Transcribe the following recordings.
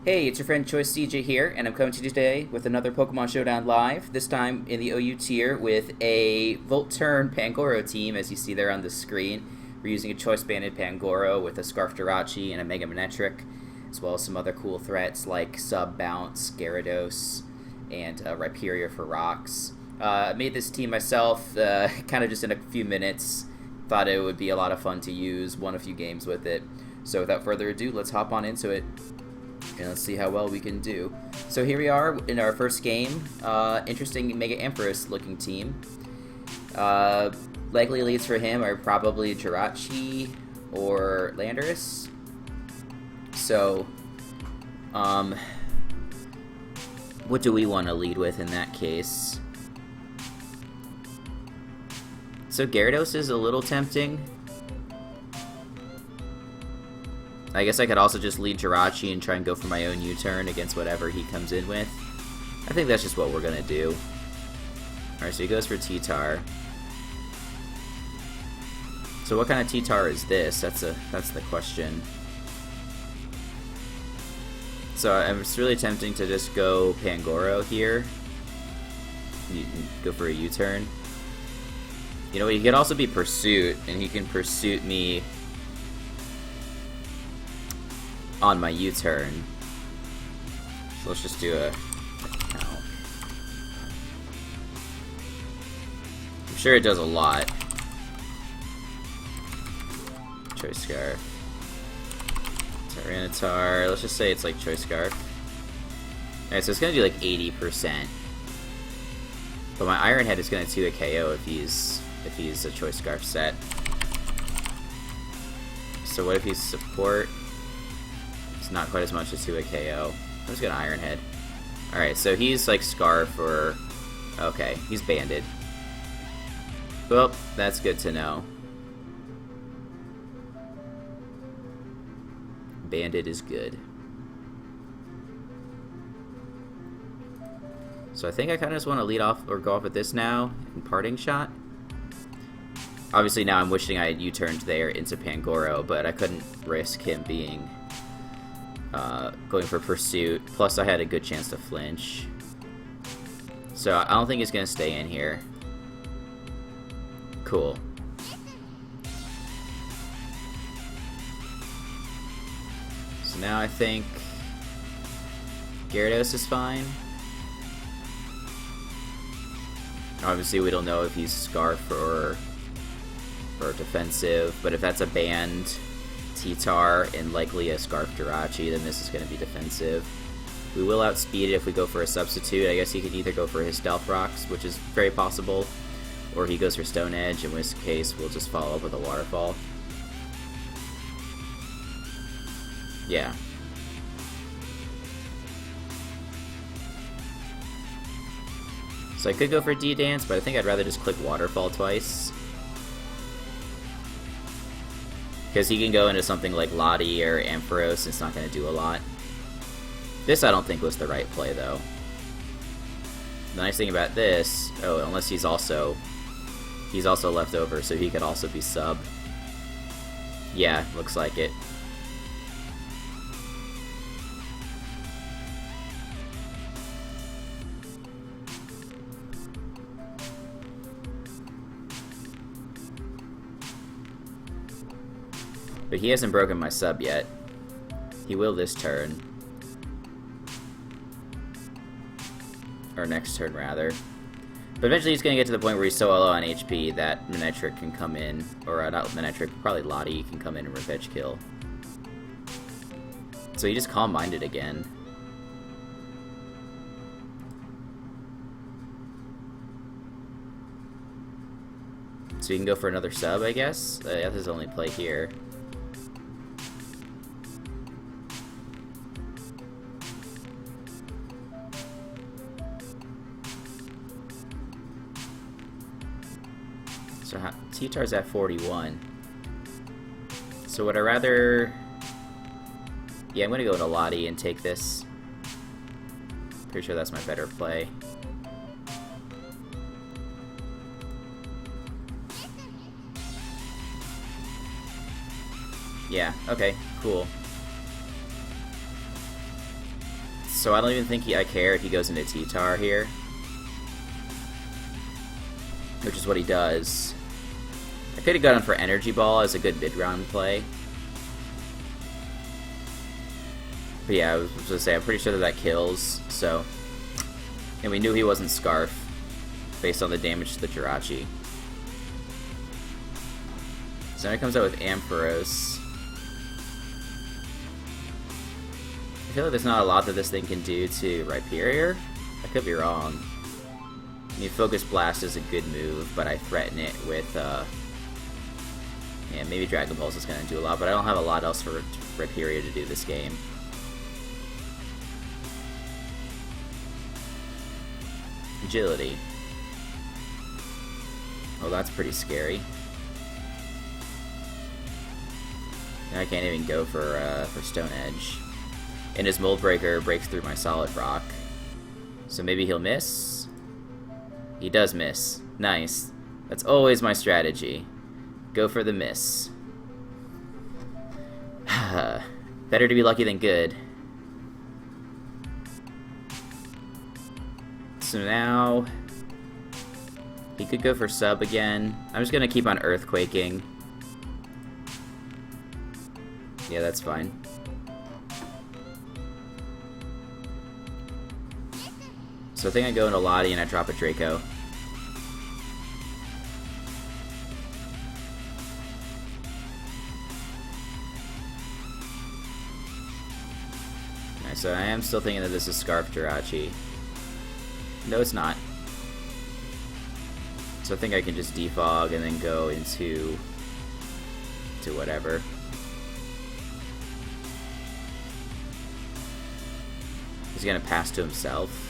Hey, it's your friend Choice CJ here, and I'm coming to you today with another Pokemon Showdown Live, this time in the OU tier with a Volturn Pangoro team, as you see there on the screen. We're using a Choice Banded Pangoro with a Scarf Jirachi and a Mega Manectric, as well as some other cool threats like Sub Bounce, Gyarados, and Rhyperior for rocks. I made this team myself, kind of just in a few minutes. Thought it would be a lot of fun to use, won a few games with it. So without further ado, let's hop on into it. And let's see how well we can do. So here we are in our first game. Interesting Mega Empress looking team. Likely leads for him are probably Jirachi or Landorus. So, what do we want to lead with in that case? So Gyarados is a little tempting. I guess I could also just lead Jirachi and try and go for my own U-turn against whatever he comes in with. I think that's just what we're gonna do. Alright, so he goes for T-Tar. So what kind of T-Tar is this? That's the question. So it's really tempting to just go Pangoro here. You can go for a U-turn. You know, he could also be Pursuit, and he can Pursuit me on my U-turn. So let's just do a count. I'm sure it does a lot. Choice Scarf. Tyranitar. Let's just say it's like Choice Scarf. Alright, so it's gonna do like 80%. But my Iron Head is gonna do a KO if he's a Choice Scarf set. So what if he's support? Not quite as much as to a KO. I'm just gonna Iron Head. Alright, so he's like Scarf or... Okay, he's Banded. Well, that's good to know. Banded is good. So I think I kind of just want to lead off or go off with this now in Parting Shot. Obviously now I'm wishing I had U-turned there into Pangoro, but I couldn't risk him being... going for Pursuit, plus I had a good chance to flinch. So I don't think he's going to stay in here. Cool. So now I think Gyarados is fine. Obviously we don't know if he's Scarf or defensive, but if that's a banned T-Tar and likely a Scarf Jirachi, then this is going to be defensive. We will outspeed it if we go for a substitute. I guess he could either go for his Stealth Rocks, which is very possible, or he goes for Stone Edge, in which case we'll just follow up with a Waterfall. Yeah. So I could go for D-Dance, but I think I'd rather just click Waterfall twice. Because he can go into something like Lottie or Ampharos, it's not going to do a lot. This I don't think was the right play, though. The nice thing about this... Oh, unless he's also left over, so he could also be sub. Yeah, looks like it. But he hasn't broken my sub yet. He will this turn. Or next turn, rather. But eventually he's going to get to the point where he's so low on HP that Manectric can come in. Or not Manectric, probably Lottie can come in and Revenge Kill. So he just Calm Minded again. So you can go for another sub, I guess? That's his only play here. So T-Tar's at 41. So would I rather... Yeah, I'm going to go with a Lottie and take this. Pretty sure that's my better play. Yeah, okay, cool. So I don't even think I care if he goes into T-Tar here. Which is what he does. I could have gone for Energy Ball as a good mid-round play. But yeah, I was going to say, I'm pretty sure that kills, so... And we knew he wasn't Scarf, based on the damage to the Jirachi. So now he comes out with Ampharos. I feel like there's not a lot that this thing can do to Rhyperior. I could be wrong. I mean, Focus Blast is a good move, but I threaten it with, yeah, maybe Dragon Balls is going to do a lot, but I don't have a lot else for Rhyperior to do this game. Agility. Oh, that's pretty scary. I can't even go for Stone Edge. And his Mold Breaker breaks through my Solid Rock. So maybe he'll miss? He does miss. Nice. That's always my strategy. Go for the miss. Better to be lucky than good. So now... he could go for sub again. I'm just gonna keep on Earthquaking. Yeah, that's fine. So I think I go into Lottie and I drop a Draco. Alright, so I am still thinking that this is Scarf Jirachi. No, it's not. So I think I can just defog and then go into whatever. He's gonna pass to himself.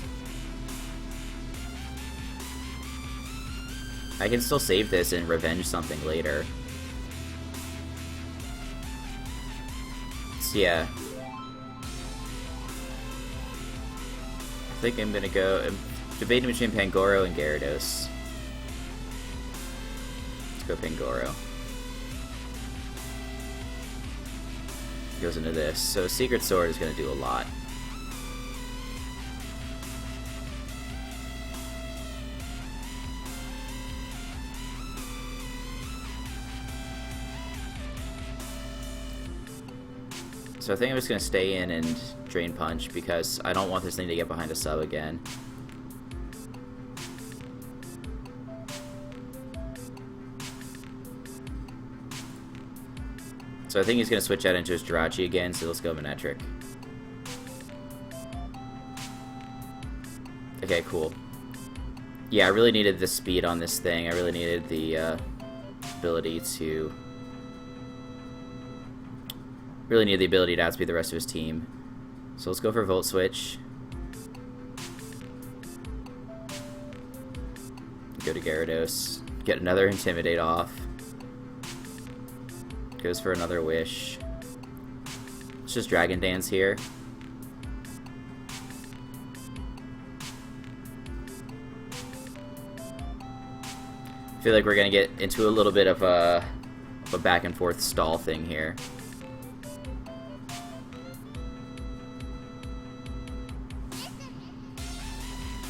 I can still save this and revenge something later. So yeah. I think I'm gonna go... I'm debating between Pangoro and Gyarados. Let's go Pangoro. Goes into this. So Secret Sword is gonna do a lot. So I think I'm just going to stay in and Drain Punch because I don't want this thing to get behind a sub again. So I think he's going to switch out into his Jirachi again, so let's go Manectric. Okay, cool. Yeah, I really needed the speed on this thing. I really needed the ability to... really need the ability to outspeed the rest of his team. So let's go for Volt Switch. Go to Gyarados. Get another Intimidate off. Goes for another Wish. Let's just Dragon Dance here. I feel like we're gonna get into a little bit of a back and forth stall thing here.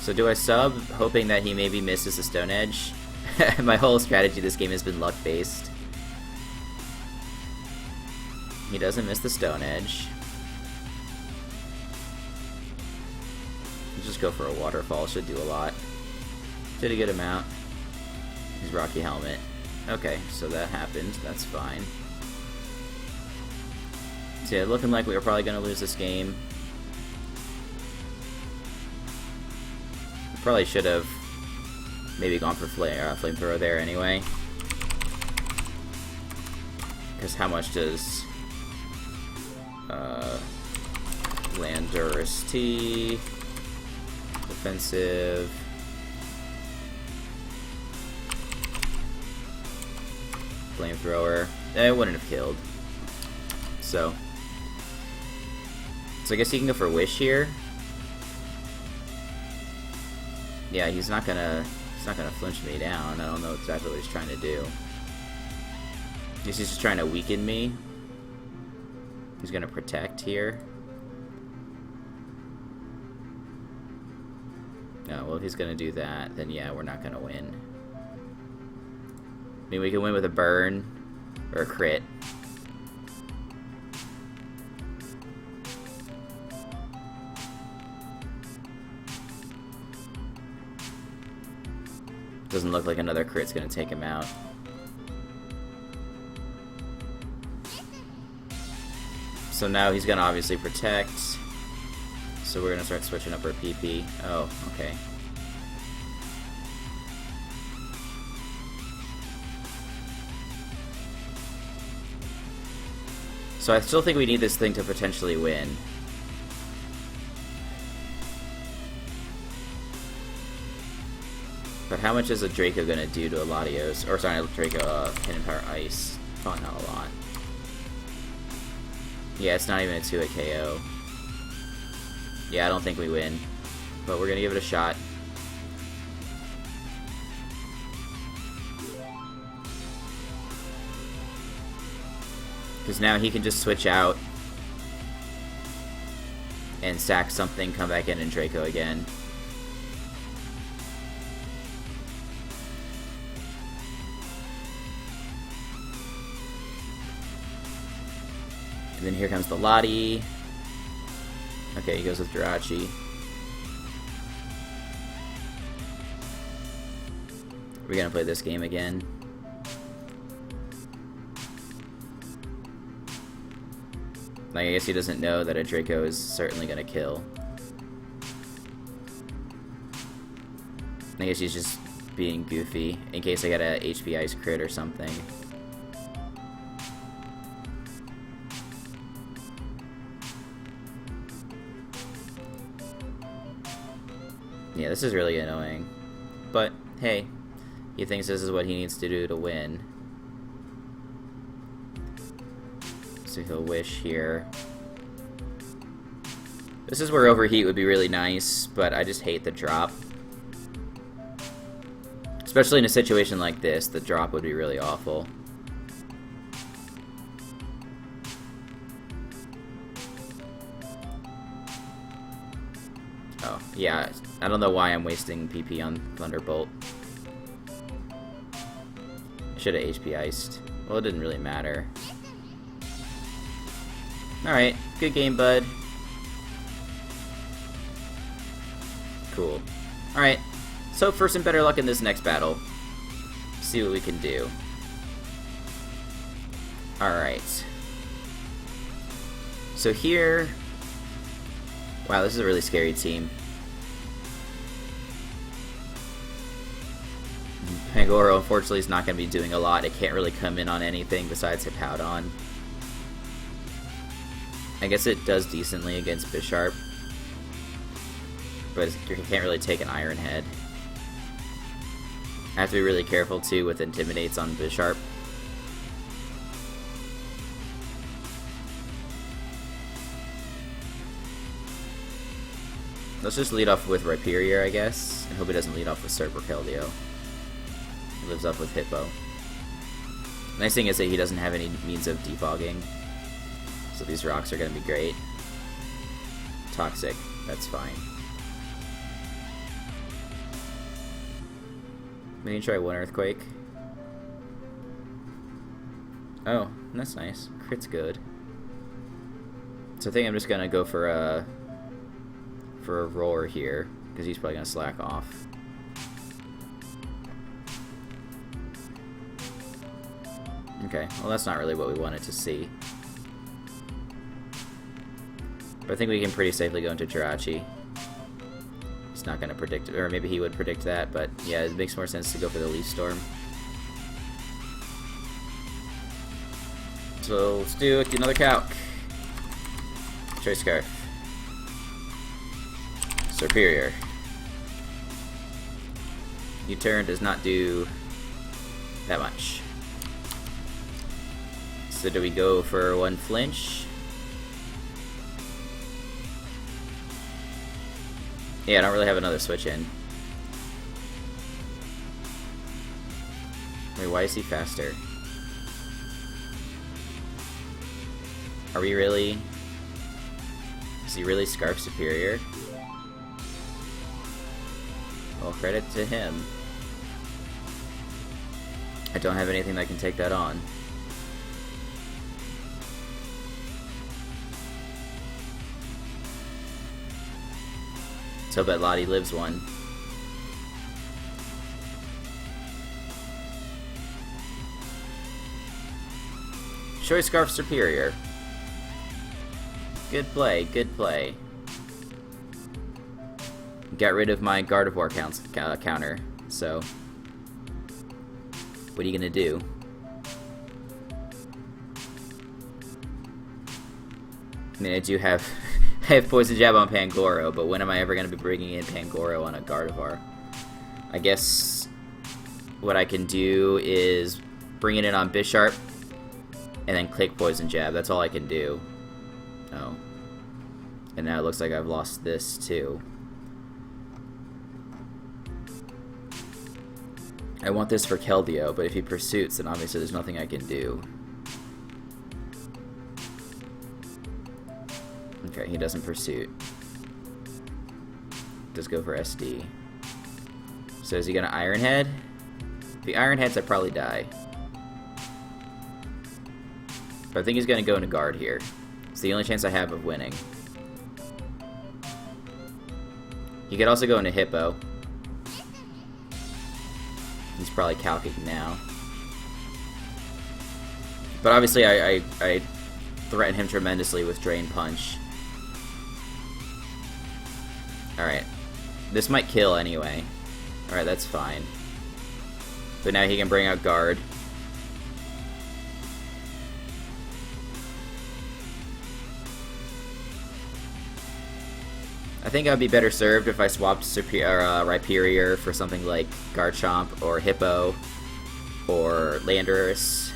So do I sub, hoping that he maybe misses the Stone Edge? My whole strategy this game has been luck-based. He doesn't miss the Stone Edge. Let's just go for a Waterfall, should do a lot. Did a good amount. His Rocky Helmet. Okay, so that happened, that's fine. So yeah, looking like we were probably going to lose this game. Probably should have maybe gone for Flamethrower there anyway. Because how much does Landorus T defensive Flamethrower? It wouldn't have killed. So I guess he can go for Wish here. Yeah, he's not gonna flinch me down. I don't know exactly what he's trying to do. He's just trying to weaken me. He's gonna protect here. No, well, if he's gonna do that, then yeah, we're not gonna win. I mean, we can win with a burn or a crit. Doesn't look like another crit's gonna take him out. So now he's gonna obviously protect. So we're gonna start switching up our PP. Oh, okay. So I still think we need this thing to potentially win. But how much is a Draco gonna do to a Latios? Or sorry, Draco, Hidden Power Ice. Probably not a lot. Yeah, it's not even a 2-hit KO. Yeah, I don't think we win. But we're gonna give it a shot. Because now he can just switch out and sack something, come back in and Draco again. And then here comes the Lottie. Okay, he goes with Jirachi. We're gonna play this game again. Like, I guess he doesn't know that a Draco is certainly gonna kill. I guess he's just being goofy in case I get a HP Ice crit or something. Yeah, this is really annoying. But, hey, he thinks this is what he needs to do to win. So he'll wish here. This is where Overheat would be really nice, but I just hate the drop. Especially in a situation like this, the drop would be really awful. Oh, yeah, I don't know why I'm wasting PP on Thunderbolt. I should have HP Iced. Well, it didn't really matter. Alright, good game, bud. Cool. Alright, so for some better luck in this next battle. See what we can do. Alright. So here... Wow, this is a really scary team. Pangoro, unfortunately, is not going to be doing a lot. It can't really come in on anything besides Hippowdon. I guess it does decently against Bisharp, but you can't really take an Iron Head. I have to be really careful too with Intimidates on Bisharp. Let's just lead off with Rhyperior, I guess, and hope he doesn't lead off with Serpent Keldeo. He lives up with Hippo. Nice thing is that he doesn't have any means of defogging. So these rocks are going to be great. Toxic, that's fine. We need to try one Earthquake. Oh, that's nice. Crit's good. So I think I'm just going to go for a Roar here, because he's probably going to slack off. Okay, well that's not really what we wanted to see. But I think we can pretty safely go into Jirachi. He's not going to predict, or maybe he would predict that, but yeah, it makes more sense to go for the Leaf Storm. So let's do another Calc. Choice Scarf. Superior. U-turn does not do that much. So do we go for one flinch? Yeah, I don't really have another switch in. Wait, why is he faster? Are we really... Is he really Scarf Superior? Well, credit to him. I don't have anything that can take that on. Let's hope that Lottie lives one. Choice Scarf Superior. Good play, good play. Got rid of my Gardevoir counter, so what are you gonna do? I mean, I do have I have Poison Jab on Pangoro, but when am I ever gonna be bringing in Pangoro on a Gardevoir? I guess what I can do is bring it in on Bisharp and then click Poison Jab. That's all I can do. Oh. And now it looks like I've lost this too. I want this for Keldeo, but if he pursuits, then obviously there's nothing I can do. Okay, he doesn't pursuit. Just go for SD. So is he gonna Iron Head? If he Iron Heads, I probably die. But I think he's gonna go into Guard here. It's the only chance I have of winning. He could also go into Hippo. He's probably calcing now. But obviously I threaten him tremendously with Drain Punch. Alright. This might kill anyway. Alright, that's fine. But now he can bring out Guard. I think I'd be better served if I swapped Rhyperior for something like Garchomp or Hippo or Landorus.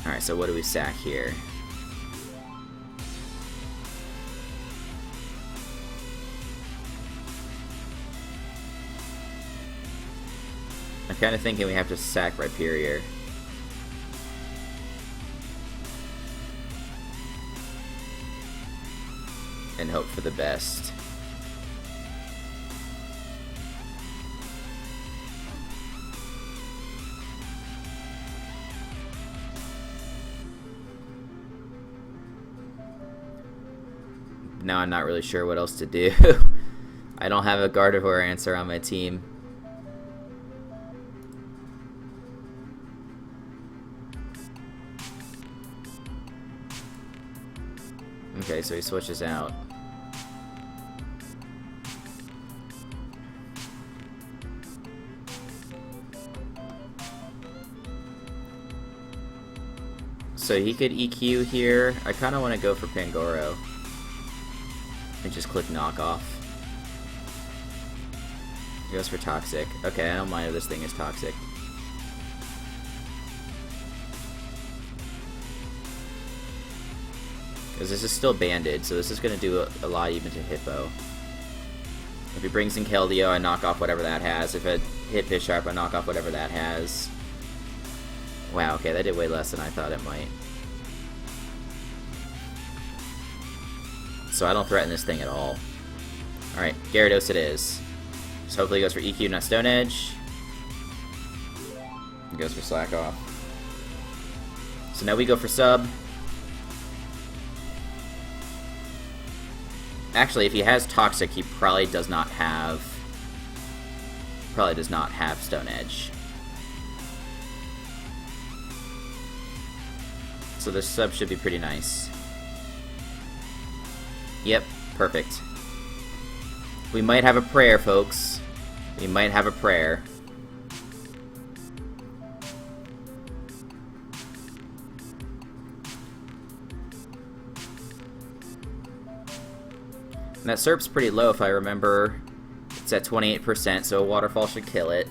Alright, so what do we sack here? I'm kind of thinking we have to sack Rhyperior. And hope for the best. Now I'm not really sure what else to do. I don't have a Gardevoir answer on my team. Okay, so he switches out. So he could EQ here. I kind of want to go for Pangoro. And just click Knockoff. He goes for Toxic. Okay, I don't mind if this thing is Toxic. Because this is still banded, so this is going to do a lot even to Hippo. If he brings in Keldeo, I knock off whatever that has. If it hit Bisharp, I knock off whatever that has. Wow, okay, that did way less than I thought it might. So I don't threaten this thing at all. Alright, Gyarados it is. So hopefully he goes for EQ, not Stone Edge. He goes for Slack Off. So now we go for Sub. Actually, if he has Toxic, he probably does not have Stone Edge. So this sub should be pretty nice. Yep, perfect. We might have a prayer, folks. We might have a prayer. And that SERP's pretty low if I remember. It's at 28%, so a Waterfall should kill it.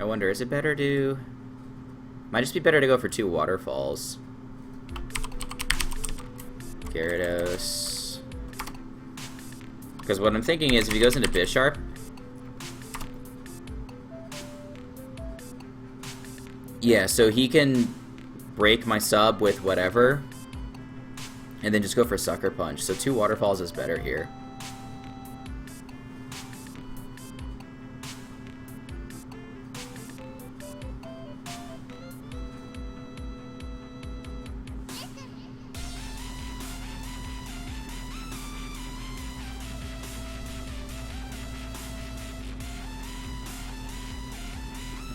I wonder, is it better to... Might just be better to go for 2 Waterfalls. Gyarados. Because what I'm thinking is if he goes into Bisharp, yeah, so he can break my sub with whatever, and then just go for Sucker Punch. So 2 Waterfalls is better here.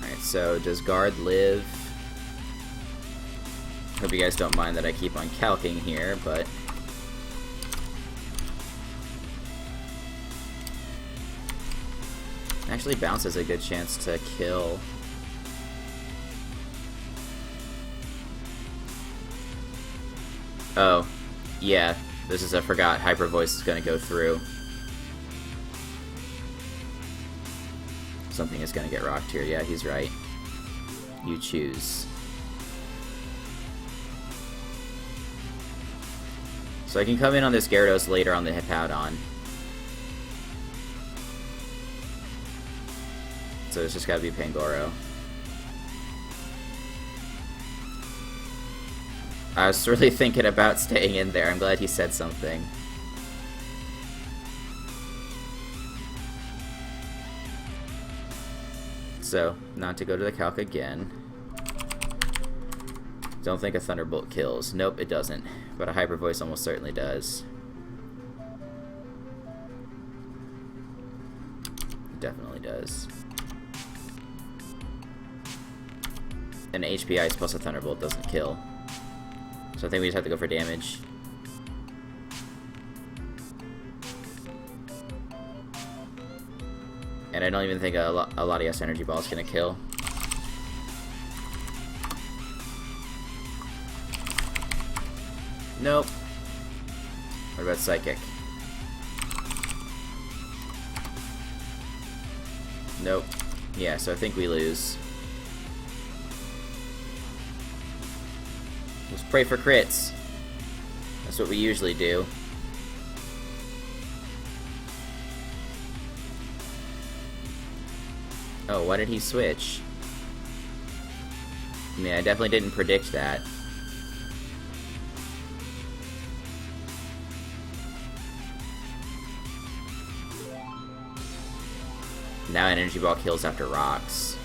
Alright, so does Guard live? Hope you guys don't mind that I keep on calking here, but actually Bounce has a good chance to kill. Oh, yeah, this is, I forgot, Hyper Voice is going to go through. Something is going to get rocked here. Yeah, he's right. You choose. So I can come in on this Gyarados later on the Hippowdon. So it's just gotta be Pangoro. I was really thinking about staying in there. I'm glad he said something. So, not to go to the calc again. Don't think a Thunderbolt kills. Nope, it doesn't. But a Hyper Voice almost certainly does. It definitely does. And HP Ice plus a Thunderbolt doesn't kill. So I think we just have to go for damage. And I don't even think a Latias Energy Ball is going to kill. Nope. What about Psychic? Nope. Yeah, so I think we lose. Let's pray for crits. That's what we usually do. Oh, why did he switch? I mean, I definitely didn't predict that. Now an Energy Ball kills after rocks.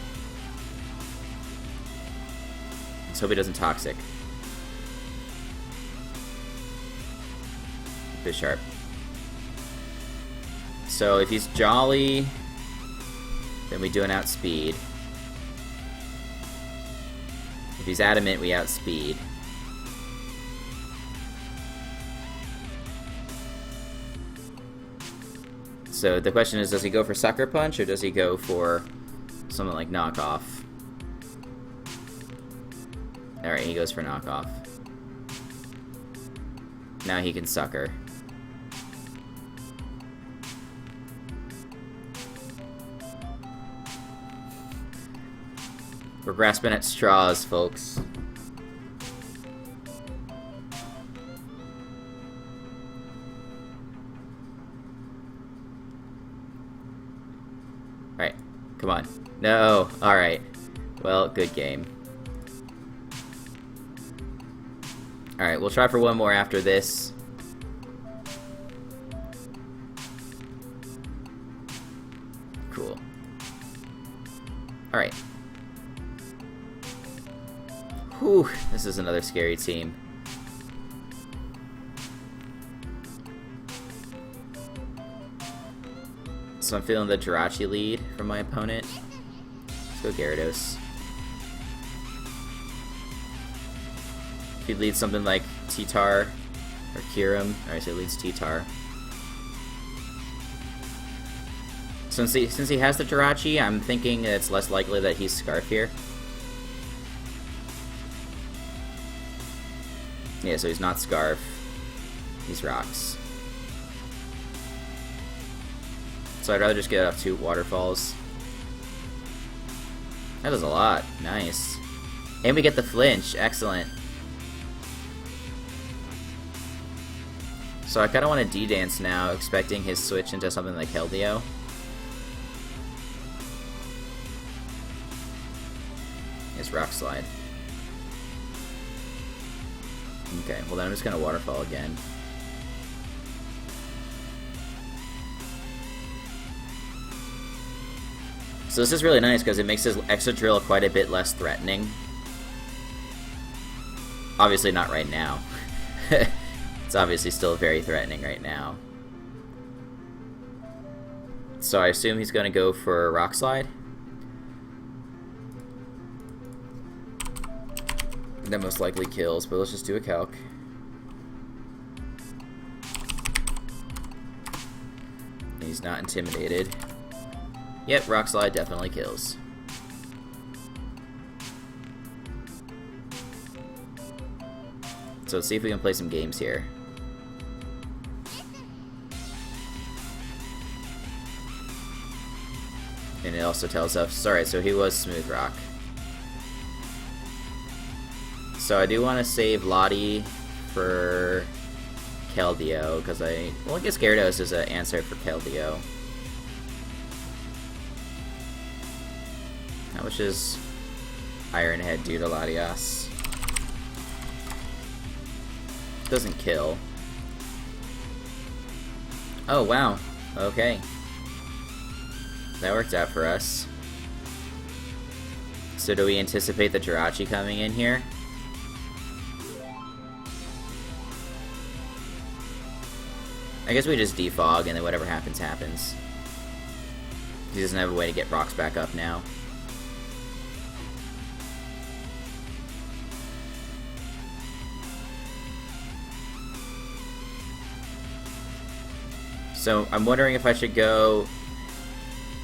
Let's hope he doesn't Toxic. Bisharp. So if he's Jolly, then we do an Outspeed. If he's Adamant, we Outspeed. So the question is, does he go for Sucker Punch, or does he go for something like Knockoff? Alright, he goes for Knockoff. Now he can Sucker. We're grasping at straws, folks. Alright, come on. No, alright. Well, good game. Alright, we'll try for one more after this. Cool. Alright. Whew, this is another scary team. So I'm feeling the Jirachi lead from my opponent. Let's go Gyarados. If he leads something like T-Tar or Kyurem, alright, so he leads T-Tar. Since he has the Jirachi, I'm thinking it's less likely that he's Scarf here. Yeah, so he's not Scarf. He's Rocks. So I'd rather just get off 2 Waterfalls. That does a lot. Nice. And we get the flinch. Excellent. So I kind of want to D-dance now, expecting his switch into something like Keldeo. His Rock Slide. Okay, well then I'm just going to Waterfall again. So this is really nice because it makes his Extra Drill quite a bit less threatening. Obviously not right now. It's obviously still very threatening right now. So I assume he's going to go for Rock Slide. That most likely kills, but let's just do a calc. He's not intimidated. Yep, Rock Slide definitely kills. So let's see if we can play some games here. And it also tells us, alright, so he was Smooth Rock. So I do want to save Lottie for Keldeo, because I guess Gyarados is an answer for Keldeo. How much does Iron Head do to Latias? Doesn't kill. Oh, wow. Okay. That worked out for us. So do we anticipate the Jirachi coming in here? I guess we just defog and then whatever happens, happens. He doesn't have a way to get rocks back up now. So I'm wondering if I should go...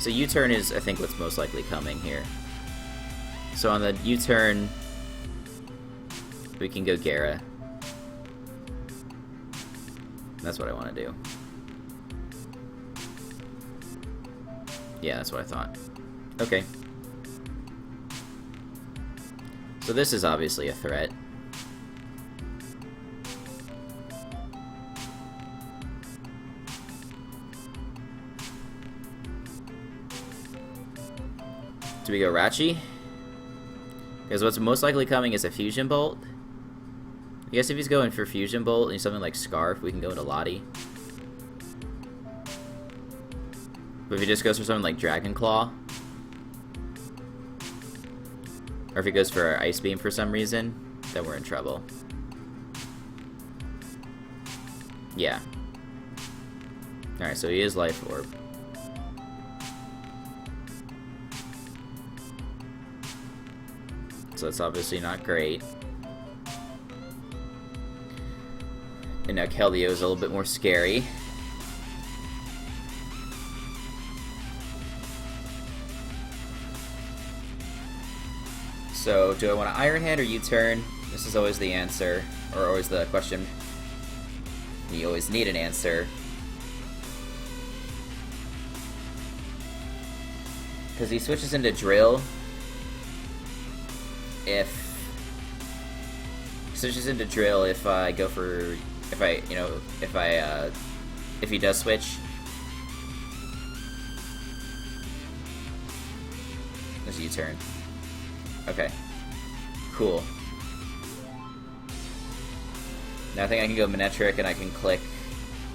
So U-turn is, I think, what's most likely coming here. So on the U-turn, we can go Gara. That's what I want to do. Yeah, that's what I thought. Okay. So this is obviously a threat. Do we go Rachi? Because what's most likely coming is a Fusion Bolt. I guess if he's going for Fusion Bolt and something like Scarf, we can go into Lottie. But if he just goes for something like Dragon Claw, or if he goes for Ice Beam for some reason, then we're in trouble. Yeah. Alright, so he is Life Orb. So that's obviously not great. And now Keldeo is a little bit more scary. So, do I want to Iron Hand or U-turn? This is always the answer, or always the question. You always need an answer. Because he switches into Drill. If I go for, if he does switch. There's a U-turn. Okay. Cool. Now I think I can go Manectric and I can click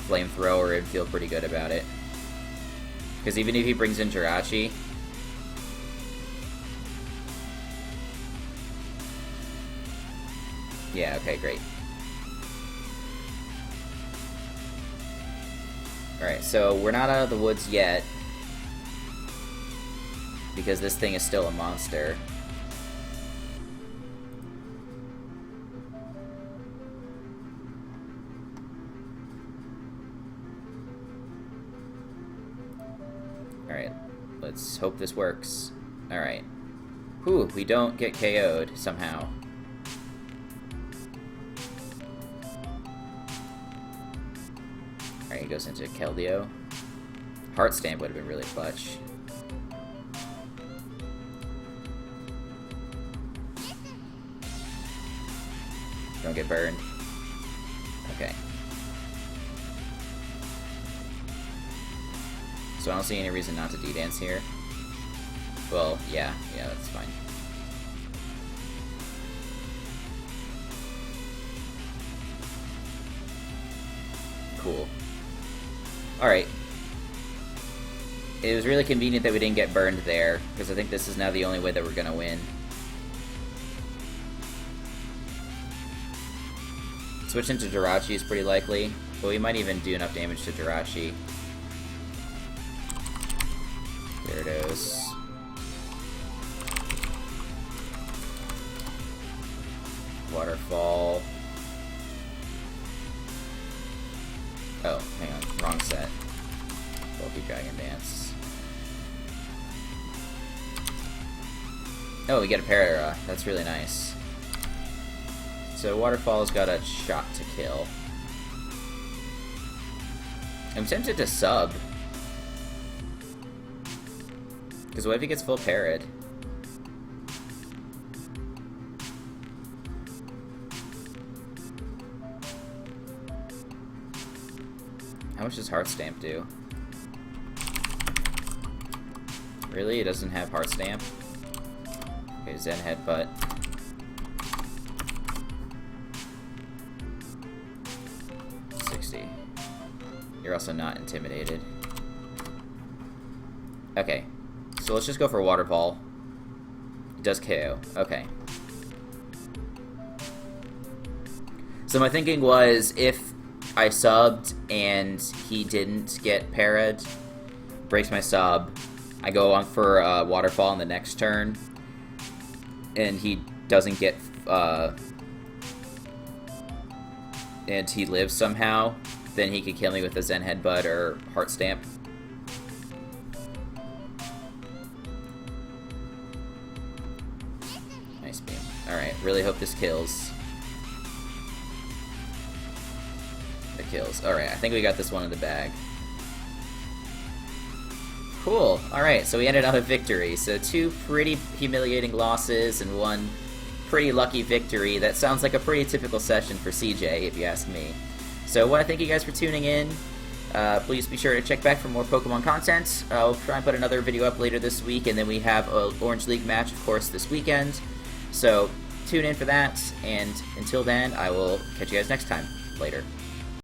Flamethrower and feel pretty good about it. Because even if he brings in Jirachi, yeah, okay, great. Alright, so we're not out of the woods yet, because this thing is still a monster. Alright, let's hope this works. Alright. Whew, we don't get KO'd somehow. Alright, he goes into Keldeo. Heart Stamp would have been really clutch. Don't get burned. Okay. So I don't see any reason not to D-dance here. Well, yeah, that's fine. Cool. Alright. It was really convenient that we didn't get burned there, because I think this is now the only way that we're gonna win. Switching to Jirachi is pretty likely, but we might even do enough damage to Jirachi. Gyarados. Waterfall. Oh, hang on, wrong set. Bulky Dragon Dance. Oh, we get a Parara. That's really nice. So Waterfall's got a shot to kill. I'm tempted to sub. Because what if he gets full parried? How much does Heart Stamp do? Really? It doesn't have Heart Stamp? Okay, Zen Headbutt. You're also not intimidated. Okay, so let's just go for Water Ball. It does KO. Okay. So my thinking was, if I subbed and he didn't get parried, breaks my sub, I go on for Waterfall on the next turn, and he doesn't get, and he lives somehow, then he could kill me with a Zen Headbutt or Heart Stamp. Nice beam. Alright, really hope this kills. It kills. Alright, I think we got this one in the bag. Cool. Alright, so we ended on a victory. So 2 pretty humiliating losses and 1 pretty lucky victory. That sounds like a pretty typical session for CJ, if you ask me. So I want to thank you guys for tuning in. Please be sure to check back for more Pokemon content. I'll try and put another video up later this week, and then we have an Orange League match, of course, this weekend. So tune in for that, and until then, I will catch you guys next time. Later.